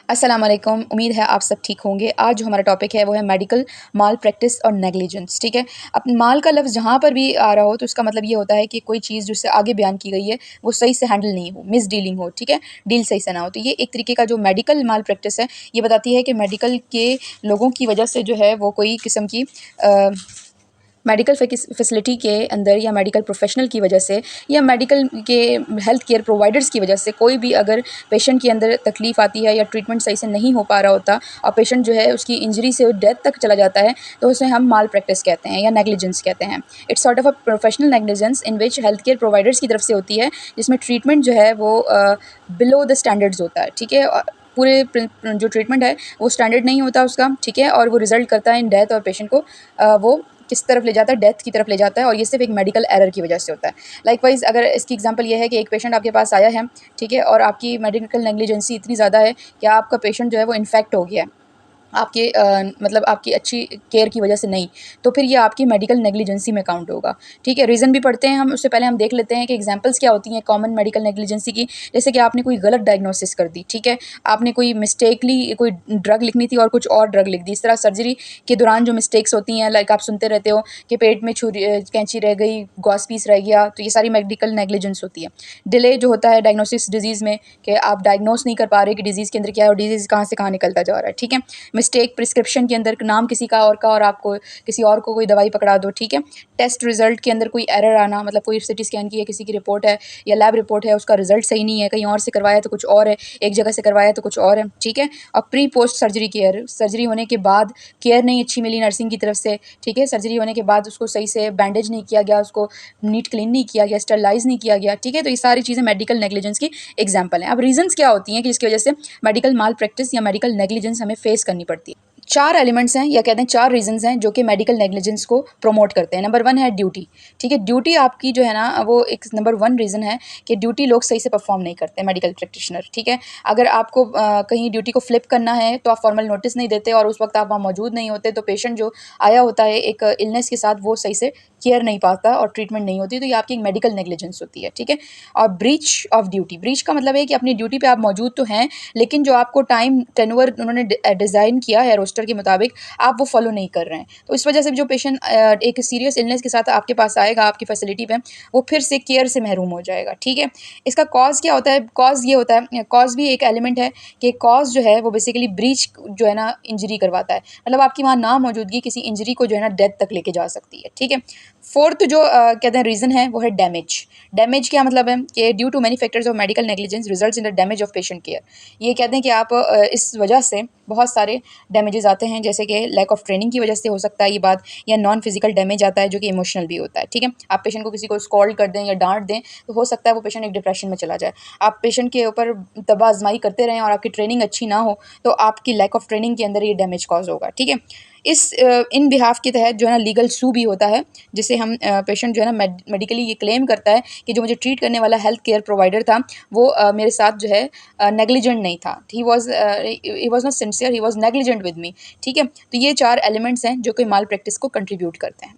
अस्सलाम वालेकुम। उम्मीद है आप सब ठीक होंगे। आज जो हमारा टॉपिक है वो है मेडिकल माल प्रैक्टिस और नेग्लिजेंस। ठीक है, अब माल का लफ्ज़ जहाँ पर भी आ रहा हो तो उसका मतलब ये होता है कि कोई चीज़ जिससे आगे बयान की गई है वो सही से हैंडल नहीं हो, मिस डीलिंग हो, ठीक है, डील सही से ना हो। तो ये एक तरीके का जो मेडिकल माल प्रैक्टिस है ये बताती है कि मेडिकल के लोगों की वजह से जो है वो कोई किस्म की मेडिकल फैसिलिटी के अंदर या मेडिकल प्रोफेशनल की वजह से या मेडिकल के हेल्थ केयर प्रोवाइडर्स की वजह से कोई भी अगर पेशेंट के अंदर तकलीफ़ आती है या ट्रीटमेंट सही से नहीं हो पा रहा होता और पेशेंट जो है उसकी इंजरी से डेथ तक चला जाता है तो उसे हम माल प्रैक्टिस कहते हैं या नेग्लिजेंस कहते हैं। It's sort of a professional negligence in which health care providers की तरफ से होती है, जिसमें ट्रीटमेंट जो है वो बिलो द स्टैंडर्ड्स होता है। ठीक है, पूरे जो ट्रीटमेंट है वो स्टैंडर्ड नहीं होता उसका, ठीक है, और वो रिजल्ट करता है इन डेथ और पेशेंट को वो किस तरफ ले जाता है, डेथ की तरफ ले जाता है, और ये सिर्फ एक मेडिकल एरर की वजह से होता है। लाइकवाइज अगर इसकी एग्जांपल ये है कि एक पेशेंट आपके पास आया है, ठीक है, और आपकी मेडिकल नेग्लिजेंसी इतनी ज़्यादा है कि आपका पेशेंट जो है वो इन्फेक्ट हो गया है आपके मतलब आपकी अच्छी केयर की वजह से नहीं, तो फिर ये आपकी मेडिकल नेग्लिजेंसी में काउंट होगा। ठीक है, रीज़न भी पढ़ते हैं हम, उससे पहले हम देख लेते हैं कि एग्जांपल्स क्या होती हैं कॉमन मेडिकल नेग्लिजेंसी की। जैसे कि आपने कोई गलत डायग्नोसिस कर दी, ठीक है, आपने कोई मिस्टेकली कोई ड्रग लिखनी थी और कुछ और ड्रग लिख दी। इस तरह सर्जरी के दौरान जो मिस्टेक्स होती हैं, लाइक आप सुनते रहते हो कि पेट में छुरी कैंची रह गई, गॉस पीस रह गया, तो ये सारी मेडिकल नेग्लिजेंस होती है। डिले जो होता है डायग्नोसिस डिजीज़ में, कि आप डायग्नोस नहीं कर पा रहे कि डिजीज़ के अंदर क्या है और डिजीज़ कहाँ से कहाँ निकलता जा रहा है। ठीक है, मिस्टेक प्रिस्क्रिप्शन के अंदर नाम किसी का और आपको किसी और को कोई दवाई पकड़ा दो। ठीक है, टेस्ट रिजल्ट के अंदर कोई एरर आना, मतलब कोई सिटी स्कैन की है किसी की रिपोर्ट है या लैब रिपोर्ट है, उसका रिजल्ट सही नहीं है, कहीं और से करवाया तो कुछ और है, एक जगह से करवाया तो कुछ और है। ठीक है, और pre post surgery care, surgery होने के बाद केयर नहीं अच्छी मिली नर्सिंग की तरफ से। ठीक है, सर्जरी होने के बाद उसको सही से बैंडेज नहीं किया गया, उसको नीट क्लीन नहीं किया गया, स्टरलाइज नहीं किया गया। ठीक है, तो ये सारी चीज़ें मेडिकल नेग्लिजेंस की एग्जाम्पल हैं। अब रीजंस क्या होती हैं कि जिसकी वजह से मेडिकल माल प्रैक्टिस या मेडिकल नेग्लिजेंस हमें फेस करनी पड़ती है। 4 एलिमेंट्स हैं या कहते हैं 4 रीज़न्स हैं जो कि मेडिकल नेग्लिजेंस को प्रमोट करते हैं। नंबर 1 है ड्यूटी। ठीक है, ड्यूटी आपकी जो है ना वो एक नंबर 1 रीज़न है कि ड्यूटी लोग सही से परफॉर्म नहीं करते मेडिकल प्रैक्टिशनर। ठीक है, अगर आपको कहीं ड्यूटी को फ्लिप करना है तो आप फॉर्मल नोटिस नहीं देते और उस वक्त आप वहाँ मौजूद नहीं होते, तो पेशेंट जो आया होता है एक इलनेस के साथ वो सही से केयर नहीं पाता और ट्रीटमेंट नहीं होती, तो ये आपकी एक मेडिकल नेग्लिजेंस होती है। ठीक है, और ब्रीच ऑफ ड्यूटी, ब्रीच का मतलब है कि अपनी ड्यूटी पे आप मौजूद तो हैं लेकिन जो आपको टाइम टेनवर उन्होंने डिज़ाइन किया है रोस्टर के मुताबिक आप वो फॉलो नहीं कर रहे हैं, तो इस वजह से जो पेशेंट एक सीरियस इलनेस के साथ आपके पास आएगा आपकी फैसिलिटी पे, वो फिर से केयर से महरूम हो जाएगा। ठीक है, इसका कॉज क्या होता है? कॉज ये होता है, कॉज भी एक एलिमेंट है कि कॉज जो है वो बेसिकली ब्रीच जो है ना इंजरी करवाता है, मतलब आपकी वहाँ ना मौजूदगी किसी इंजरी को जो है ना डेथ तक लेके जा सकती है। ठीक है, फोर्थ जो कहते हैं रीज़न है वो है डैमेज। डैमेज क्या मतलब है कि due to many factors of medical negligence results in the damage of patient care. ये कहते हैं कि आप इस वजह से बहुत सारे डैमेजेस आते हैं, जैसे कि लैक ऑफ ट्रेनिंग की वजह से हो सकता है ये बात, या नॉन फिजिकल डैमेज आता है जो कि इमोशनल भी होता है। ठीक है, आप पेशेंट को किसी को स्कॉल्ड कर दें या डांट दें तो हो सकता है वो पेशेंट एक डिप्रेशन में चला जाए। आप पेशेंट के ऊपर दबा आजमाई करते रहें और आपकी ट्रेनिंग अच्छी ना हो तो आपकी लैक ऑफ ट्रेनिंग के अंदर ये डैमेज कॉज होगा। ठीक है, इस इन बिहाफ के तहत जो है ना लीगल सू भी होता है, जिससे हम पेशेंट जो है ना मेडिकली ये क्लेम करता है कि जो मुझे ट्रीट करने वाला हेल्थ केयर प्रोवाइडर था वो मेरे साथ जो है नेग्लिजेंट नहीं था, he was not sincere, he was negligent with me. ठीक है, तो ये 4 एलिमेंट्स हैं जो कि माल प्रैक्टिस को कंट्रीब्यूट करते हैं।